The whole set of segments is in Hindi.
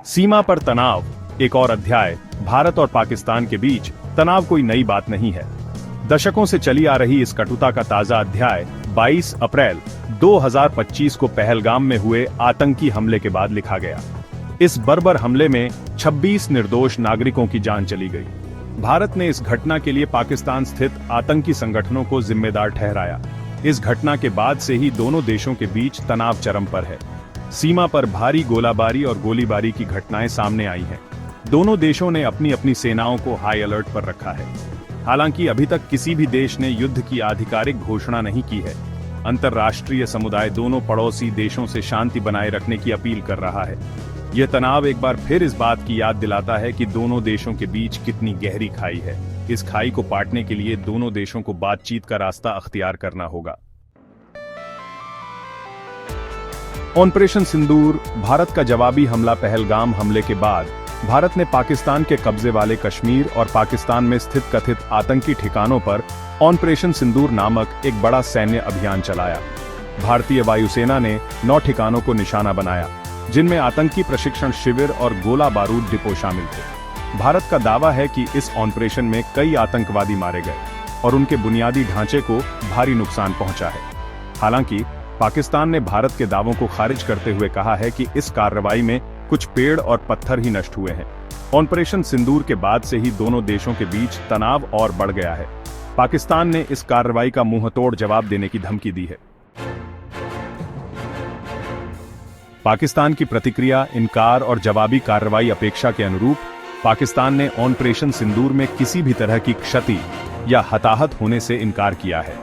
सीमा पर तनाव, एक और अध्याय। भारत और पाकिस्तान के बीच तनाव कोई नई बात नहीं है। दशकों से चली आ रही इस कटुता का ताजा अध्याय 22 अप्रैल 2025 को पहलगाम में हुए आतंकी हमले के बाद लिखा गया। इस बर्बर हमले में 26 निर्दोष नागरिकों की जान चली गई। भारत ने इस घटना के लिए पाकिस्तान स्थित आतंकी संगठनों को जिम्मेदार ठहराया। इस घटना के बाद से ही दोनों देशों के बीच तनाव चरम पर है। सीमा पर भारी गोलाबारी और गोलीबारी की घटनाएं सामने आई हैं। दोनों देशों ने अपनी अपनी सेनाओं को हाई अलर्ट पर रखा है। हालांकि अभी तक किसी भी देश ने युद्ध की आधिकारिक घोषणा नहीं की है। अंतर्राष्ट्रीय समुदाय दोनों पड़ोसी देशों से शांति बनाए रखने की अपील कर रहा है। यह तनाव एक बार फिर इस बात की याद दिलाता है कि दोनों देशों के बीच कितनी गहरी खाई है। इस खाई को पाटने के लिए दोनों देशों को बातचीत का रास्ता अख्तियार करना होगा। ऑपरेशन सिंदूर, भारत का जवाबी हमला। पहलगाम हमले के बाद भारत ने पाकिस्तान के कब्जे वाले कश्मीर और पाकिस्तान में स्थित कथित आतंकी ठिकानों पर ऑपरेशन सिंदूर नामक एक बड़ा सैन्य अभियान चलाया। भारतीय वायुसेना ने 9 ठिकानों को निशाना बनाया, जिनमें आतंकी प्रशिक्षण शिविर और गोला बारूद डिपो शामिल थे। भारत का दावा है कि इस ऑपरेशन में कई आतंकवादी मारे गए और उनके बुनियादी ढांचे को भारी नुकसान पहुंचा है। हालांकि पाकिस्तान ने भारत के दावों को खारिज करते हुए कहा है कि इस कार्रवाई में कुछ पेड़ और पत्थर ही नष्ट हुए हैं। ऑपरेशन सिंदूर के बाद से ही दोनों देशों के बीच तनाव और बढ़ गया है। पाकिस्तान ने इस कार्रवाई का मुंहतोड़ जवाब देने की धमकी दी है। पाकिस्तान की प्रतिक्रिया, इनकार और जवाबी कार्रवाई अपेक्षा के अनुरूप पाकिस्तान ने ऑपरेशन सिंदूर में किसी भी तरह की क्षति या हताहत होने से इनकार किया है।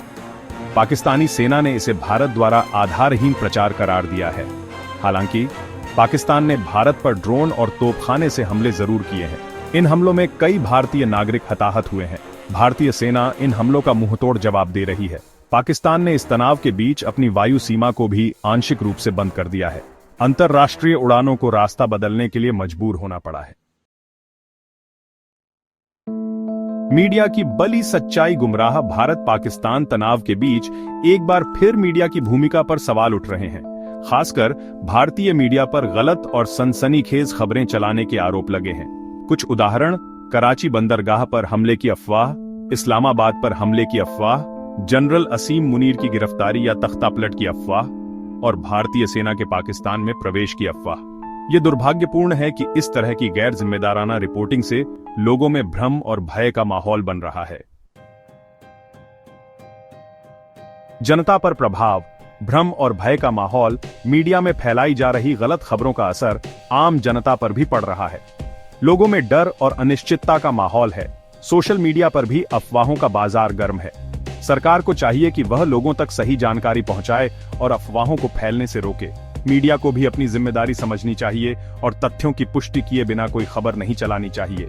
पाकिस्तानी सेना ने इसे भारत द्वारा आधारहीन प्रचार करार दिया है। हालांकि पाकिस्तान ने भारत पर ड्रोन और तोपखाने से हमले जरूर किए हैं। इन हमलों में कई भारतीय नागरिक हताहत हुए हैं। भारतीय सेना इन हमलों का मुंहतोड़ जवाब दे रही है। पाकिस्तान ने इस तनाव के बीच अपनी वायु सीमा को भी आंशिक रूप से बंद कर दिया है। अंतर्राष्ट्रीय उड़ानों को रास्ता बदलने के लिए मजबूर होना पड़ा है। मीडिया की बली सच्चाई गुमराह। भारत पाकिस्तान तनाव के बीच एक बार फिर मीडिया की भूमिका पर सवाल उठ रहे हैं। खासकर भारतीय मीडिया पर गलत और सनसनीखेज खबरें चलाने के आरोप लगे हैं। कुछ उदाहरण: कराची बंदरगाह पर हमले की अफवाह, इस्लामाबाद पर हमले की अफवाह, जनरल असीम मुनीर की गिरफ्तारी या तख्तापलट की अफवाह और भारतीय सेना के पाकिस्तान में प्रवेश की अफवाह। यह दुर्भाग्यपूर्ण है कि इस तरह की गैर जिम्मेदाराना रिपोर्टिंग से लोगों में भ्रम और भय का माहौल बन रहा है। जनता पर प्रभाव, भ्रम और भय का माहौल। मीडिया में फैलाई जा रही गलत खबरों का असर आम जनता पर भी पड़ रहा है। लोगों में डर और अनिश्चितता का माहौल है। सोशल मीडिया पर भी अफवाहों का बाजार गर्म है। सरकार को चाहिए कि वह लोगों तक सही जानकारी पहुंचाए और अफवाहों को फैलने से रोके। मीडिया को भी अपनी जिम्मेदारी समझनी चाहिए और तथ्यों की पुष्टि किए बिना कोई खबर नहीं चलानी चाहिए।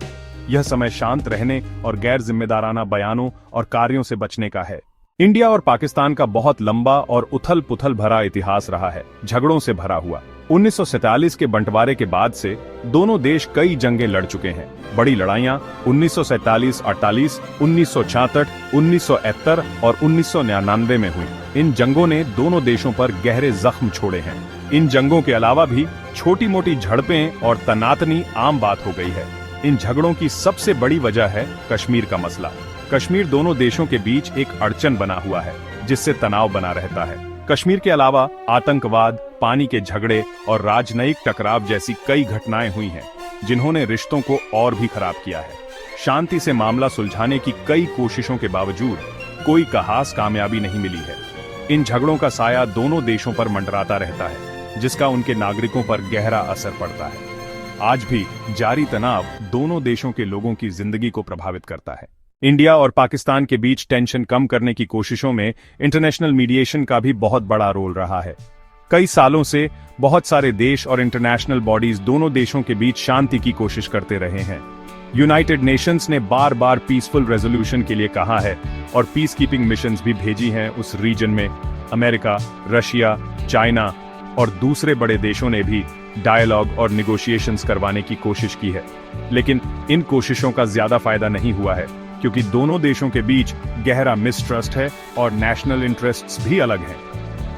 यह समय शांत रहने और गैर जिम्मेदाराना बयानों और कार्यों से बचने का है। इंडिया और पाकिस्तान का बहुत लंबा और उथल पुथल भरा इतिहास रहा है, झगड़ों से भरा हुआ। 1947 के बंटवारे के बाद से दोनों देश कई जंगें लड़ चुके हैं। बड़ी लड़ाइयां 1947-48, 1966, 1971 और 1999 में हुई। इन जंगों ने दोनों देशों पर गहरे जख्म छोड़े हैं। इन जंगों के अलावा भी छोटी मोटी झड़पें और तनातनी आम बात हो गई है। इन झगड़ों की सबसे बड़ी वजह है कश्मीर का मसला। कश्मीर दोनों देशों के बीच एक अड़चन बना हुआ है, जिससे तनाव बना रहता है। कश्मीर के अलावा आतंकवाद, पानी के झगड़े और राजनयिक टकराव जैसी कई घटनाएं हुई हैं, जिन्होंने रिश्तों को और भी खराब किया है। शांति से मामला सुलझाने की कई कोशिशों के बावजूद कोई खास कामयाबी नहीं मिली है। इन झगड़ों का साया दोनों देशों पर मंडराता रहता है, जिसका उनके नागरिकों पर गहरा असर पड़ता है। आज भी जारी तनाव दोनों देशों के लोगों की जिंदगी को प्रभावित करता है। इंडिया और पाकिस्तान के बीच टेंशन कम करने की कोशिशों में इंटरनेशनल मीडिएशन का भी बहुत बड़ा रोल रहा है। कई सालों से बहुत सारे देश और इंटरनेशनल बॉडीज दोनों देशों के बीच शांति की कोशिश करते रहे हैं। यूनाइटेड नेशंस ने बार बार पीसफुल रेजोल्यूशन के लिए कहा है और पीस कीपिंग मिशंस भी भेजी हैं उस रीजन में। अमेरिका, रशिया, चाइना और दूसरे बड़े देशों ने भी डायलॉग और निगोशिएशंस करवाने की कोशिश की है, लेकिन इन कोशिशों का ज्यादा फायदा नहीं हुआ है, क्योंकि दोनों देशों के बीच गहरा मिसट्रस्ट है और नेशनल इंटरेस्ट्स भी अलग हैं।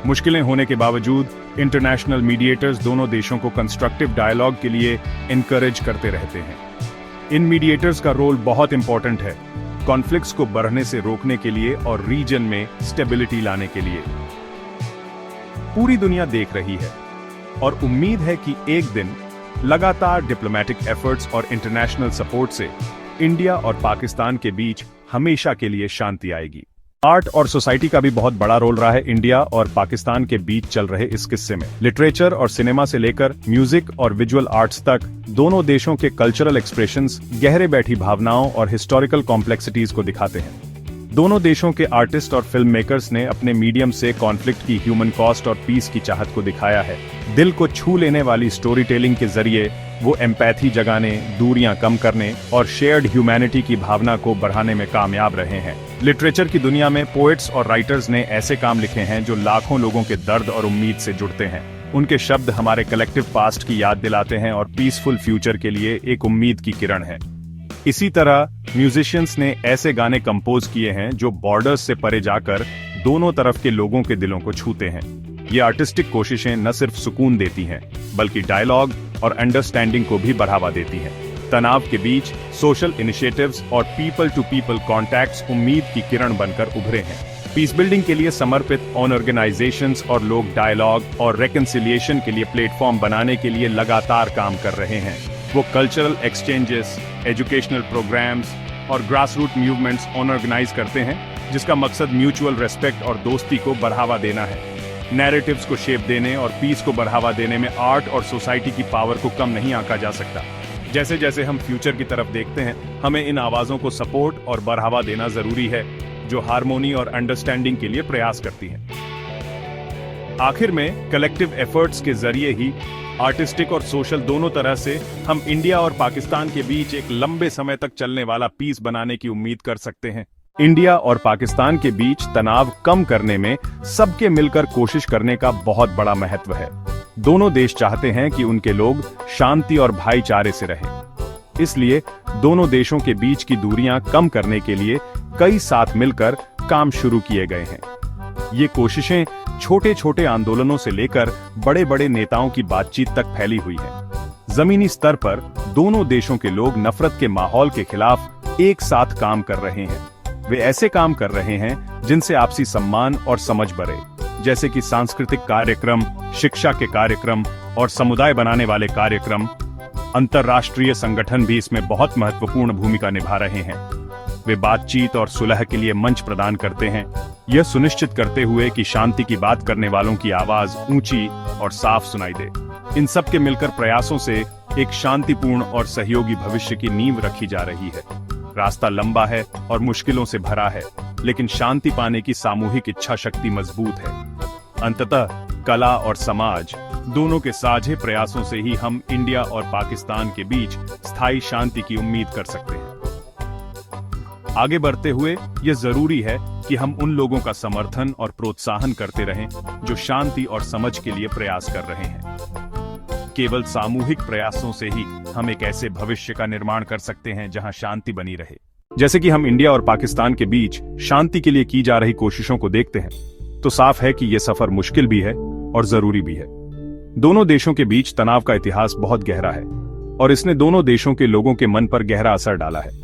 मुश्किलें होने के बावजूद इंटरनेशनल मीडिएटर्स दोनों देशों को कंस्ट्रक्टिव डायलॉग के लिए इनकरेज करते रहते हैं। इन मीडिएटर्स का रोल बहुत इंपॉर्टेंट है, कॉन्फ्लिक्ट्स को बढ़ने से रोकने के लिए और रीजन में स्टेबिलिटी लाने के लिए। पूरी दुनिया देख रही है और उम्मीद है कि एक दिन लगातार डिप्लोमेटिक एफर्ट्स और इंटरनेशनल सपोर्ट से इंडिया और पाकिस्तान के बीच हमेशा के लिए शांति आएगी। आर्ट और सोसाइटी का भी बहुत बड़ा रोल रहा है इंडिया और पाकिस्तान के बीच चल रहे इस किस्से में। लिटरेचर और सिनेमा से लेकर म्यूजिक और विजुअल आर्ट्स तक दोनों देशों के कल्चरल एक्सप्रेशंस गहरे बैठी भावनाओं और हिस्टोरिकल कॉम्प्लेक्सिटीज को दिखाते हैं। दोनों देशों के आर्टिस्ट और फिल्म मेकर्स ने अपने मीडियम से कॉन्फ्लिक्ट की ह्यूमन कॉस्ट और पीस की चाहत को दिखाया है। दिल को छू लेने वाली स्टोरी टेलिंग के जरिए वो एम्पैथी जगाने, दूरियां कम करने और शेयर्ड ह्यूमैनिटी की भावना को बढ़ाने में कामयाब रहे हैं। लिटरेचर की दुनिया में पोएट्स और राइटर्स ने ऐसे काम लिखे हैं जो लाखों लोगों के दर्द और उम्मीद से जुड़ते हैं। उनके शब्द हमारे कलेक्टिव पास्ट की याद दिलाते हैं और पीसफुल फ्यूचर के लिए एक उम्मीद की किरण है। इसी तरह म्यूजिशियंस ने ऐसे गाने कंपोज किए हैं जो बॉर्डर्स से परे जाकर दोनों तरफ के लोगों के दिलों को छूते हैं। ये आर्टिस्टिक कोशिशें न सिर्फ सुकून देती हैं, बल्कि डायलॉग और अंडरस्टैंडिंग को भी बढ़ावा देती हैं। तनाव के बीच सोशल इनिशिएटिव्स और पीपल टू पीपल कॉन्टैक्ट्स उम्मीद की किरण बनकर उभरे हैं। पीस बिल्डिंग के लिए समर्पित ऑर्गेनाइजेशंस और लोग डायलॉग और रेकंसिलिएशन के लिए प्लेटफॉर्म बनाने के लिए लगातार काम कर रहे हैं। वो कल्चरल एक्सचेंजेस, एजुकेशनल प्रोग्राम्स और ग्रासरूट मूवमेंट्स ऑर्गेनाइज करते हैं, जिसका मकसद म्यूचुअल रेस्पेक्ट और दोस्ती को बढ़ावा देना है। नैरेटिव्स को शेप देने और पीस को बढ़ावा देने में आर्ट और सोसाइटी की पावर को कम नहीं आंका जा सकता। जैसे जैसे हम फ्यूचर की तरफ देखते हैं, हमें इन आवाजों को सपोर्ट और बढ़ावा देना जरूरी है, जो हार्मोनी और अंडरस्टैंडिंग के लिए प्रयास करती हैं। आखिर में कलेक्टिव एफर्ट्स के जरिए ही आर्टिस्टिक और सोशल दोनों तरह से हम इंडिया और पाकिस्तान के बीच एक लंबे समय तक चलने वाला पीस बनाने की उम्मीद कर सकते हैं। इंडिया और पाकिस्तान के बीच तनाव कम करने में सबके मिलकर कोशिश करने का बहुत बड़ा महत्व है। दोनों देश चाहते हैं कि उनके लोग शांति और भाईचारे से रहें। इसलिए दोनों देशों के बीच की दूरियां कम करने के लिए कई साथ मिलकर काम शुरू किए गए हैं। ये कोशिशें छोटे छोटे आंदोलनों से लेकर बड़े बड़े नेताओं की बातचीत तक फैली हुई हैं। जमीनी स्तर पर दोनों देशों के लोग नफरत के माहौल के खिलाफ एक साथ काम कर रहे हैं। वे ऐसे काम कर रहे हैं जिनसे आपसी सम्मान और समझ बढ़े, जैसे कि सांस्कृतिक कार्यक्रम, शिक्षा के कार्यक्रम और समुदाय बनाने वाले कार्यक्रम। अंतर्राष्ट्रीय संगठन भी इसमें बहुत महत्वपूर्ण भूमिका निभा रहे हैं। वे बातचीत और सुलह के लिए मंच प्रदान करते हैं, यह सुनिश्चित करते हुए कि शांति की बात करने वालों की आवाज ऊंची और साफ सुनाई दे। इन सब के मिलकर प्रयासों से एक शांतिपूर्ण और सहयोगी भविष्य की नींव रखी जा रही है। रास्ता लंबा है और मुश्किलों से भरा है, लेकिन शांति पाने की सामूहिक इच्छा शक्ति मजबूत है। अंततः कला और समाज दोनों के साझे प्रयासों से ही हम इंडिया और पाकिस्तान के बीच स्थायी शांति की उम्मीद कर सकते हैं। आगे बढ़ते हुए यह जरूरी है कि हम उन लोगों का समर्थन और प्रोत्साहन करते रहें जो शांति और समझ के लिए प्रयास कर रहे हैं। केवल सामूहिक प्रयासों से ही हम एक ऐसे भविष्य का निर्माण कर सकते हैं जहां शांति बनी रहे। जैसे कि हम इंडिया और पाकिस्तान के बीच शांति के लिए की जा रही कोशिशों को देखते हैं, तो साफ है कि यह सफर मुश्किल भी है और जरूरी भी है। दोनों देशों के बीच तनाव का इतिहास बहुत गहरा है और इसने दोनों देशों के लोगों के मन पर गहरा असर डाला है।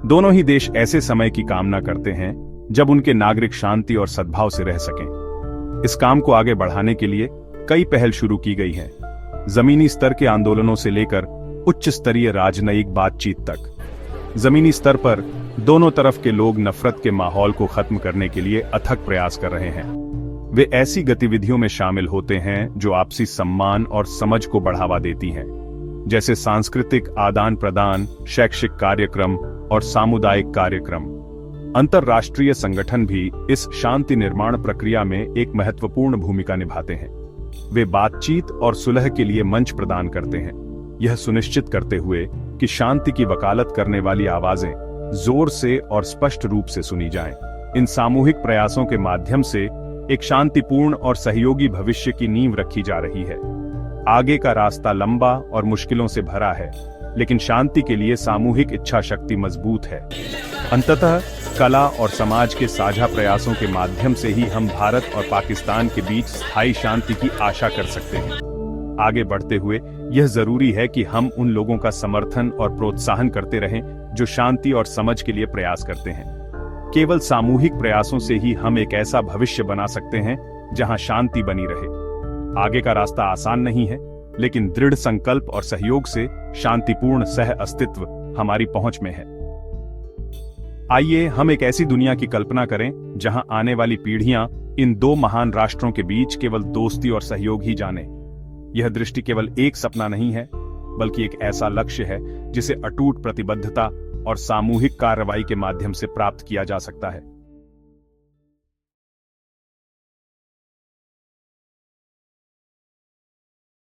दोनों ही देश ऐसे समय की कामना करते हैं जब उनके नागरिक शांति और सद्भाव से रह सकें। इस काम को आगे बढ़ाने के लिए कई पहल शुरू की गई हैं, जमीनी स्तर के आंदोलनों से लेकर उच्च स्तरीय राजनयिक बातचीत तक। जमीनी स्तर पर दोनों तरफ के लोग नफरत के माहौल को खत्म करने के लिए अथक प्रयास कर रहे हैं। वे ऐसी गतिविधियों में शामिल होते हैं जो आपसी सम्मान और समझ को बढ़ावा देती हैं, जैसे सांस्कृतिक आदान प्रदान, शैक्षिक कार्यक्रम और सामुदायिक कार्यक्रम। अंतर्राष्ट्रीय संगठन भी इस शांति निर्माण प्रक्रिया में एक महत्वपूर्ण भूमिका निभाते हैं। वे बातचीत और सुलह के लिए मंच प्रदान करते हैं, यह सुनिश्चित करते हुए कि शांति की वकालत करने वाली आवाजें जोर से और स्पष्ट रूप से सुनी जाएं। इन सामूहिक प्रयासों के माध्यम से एक शांतिपूर्ण और सहयोगी भविष्य की नींव रखी जा रही है। आगे का रास्ता लंबा और मुश्किलों से भरा है, लेकिन शांति के लिए सामूहिक इच्छा शक्ति मजबूत है। अंततः कला और समाज के साझा प्रयासों के माध्यम से ही हम भारत और पाकिस्तान के बीच स्थायी शांति की आशा कर सकते हैं। आगे बढ़ते हुए यह जरूरी है कि हम उन लोगों का समर्थन और प्रोत्साहन करते रहें जो शांति और समझ के लिए प्रयास करते हैं। केवल सामूहिक प्रयासों से ही हम एक ऐसा भविष्य बना सकते हैं जहां शांति बनी रहे। आगे का रास्ता आसान नहीं है, लेकिन दृढ़ संकल्प और सहयोग से शांतिपूर्ण सह अस्तित्व हमारी पहुंच में है। आइए हम एक ऐसी दुनिया की कल्पना करें जहां आने वाली पीढ़ियां इन दो महान राष्ट्रों के बीच केवल दोस्ती और सहयोग ही जाने। यह दृष्टि केवल एक सपना नहीं है, बल्कि एक ऐसा लक्ष्य है जिसे अटूट प्रतिबद्धता और सामूहिक कार्रवाई के माध्यम से प्राप्त किया जा सकता है।